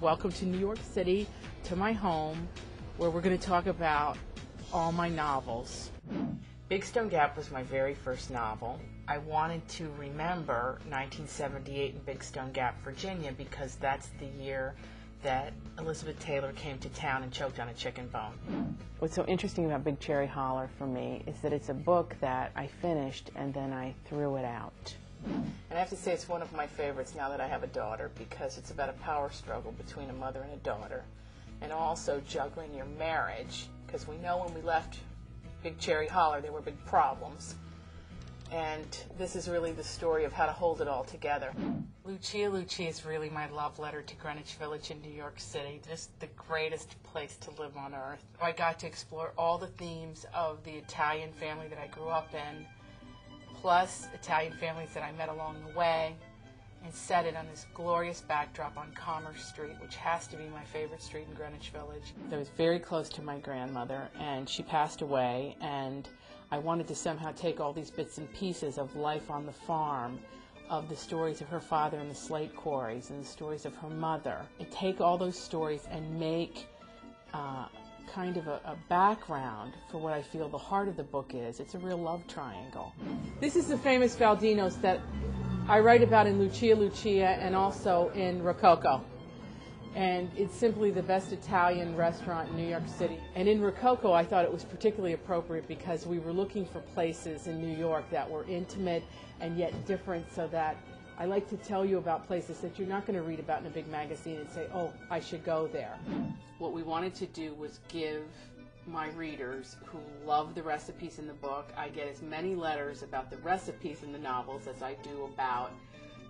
Welcome to New York City, to my home, where we're going to talk about all my novels. Big Stone Gap was my very first novel. I wanted to remember 1978 in Big Stone Gap, Virginia, because that's the year that Elizabeth Taylor came to town and choked on a chicken bone. What's so interesting about Big Cherry Holler for me is that it's a book that I finished and then I threw it out. And I have to say it's one of my favorites now that I have a daughter, because it's about a power struggle between a mother and a daughter, and also juggling your marriage, because we know when we left Big Cherry Holler there were big problems. And this is really the story of how to hold it all together. Lucia is really my love letter to Greenwich Village in New York City. Just the greatest place to live on earth. I got to explore all the themes of the Italian family that I grew up in, plus Italian families that I met along the way, and set it on this glorious backdrop on Commerce Street, which has to be my favorite street in Greenwich Village. I was very close to my grandmother, and she passed away, and I wanted to somehow take all these bits and pieces of life on the farm, of the stories of her father in the slate quarries, and the stories of her mother, and take all those stories and make kind of a background for what I feel the heart of the book is. It's a real love triangle. This is the famous Valdinos that I write about in Lucia and also in Rococo. And it's simply the best Italian restaurant in New York City. And in Rococo, I thought it was particularly appropriate because we were looking for places in New York that were intimate and yet different, so that I like to tell you about places that you're not going to read about in a big magazine and say, oh, I should go there. What we wanted to do was give my readers who love the recipes in the book, I get as many letters about the recipes in the novels as I do about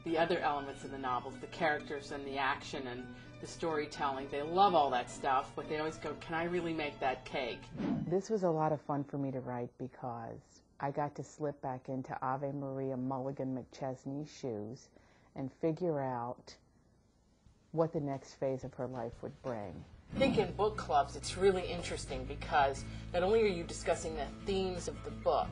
the other elements of the novels, the characters and the action and the storytelling. They love all that stuff, but they always go, can I really make that cake? This was a lot of fun for me to write because I got to slip back into Ave Maria Mulligan McChesney's shoes and figure out what the next phase of her life would bring. I think in book clubs it's really interesting because not only are you discussing the themes of the book,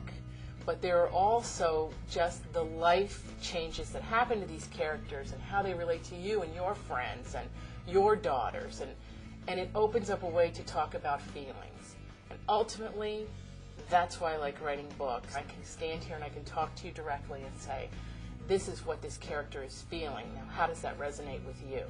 but there are also just the life changes that happen to these characters and how they relate to you and your friends and your daughters, and it opens up a way to talk about feelings. And ultimately, that's why I like writing books. I can stand here and I can talk to you directly and say, this is what this character is feeling. Now, how does that resonate with you?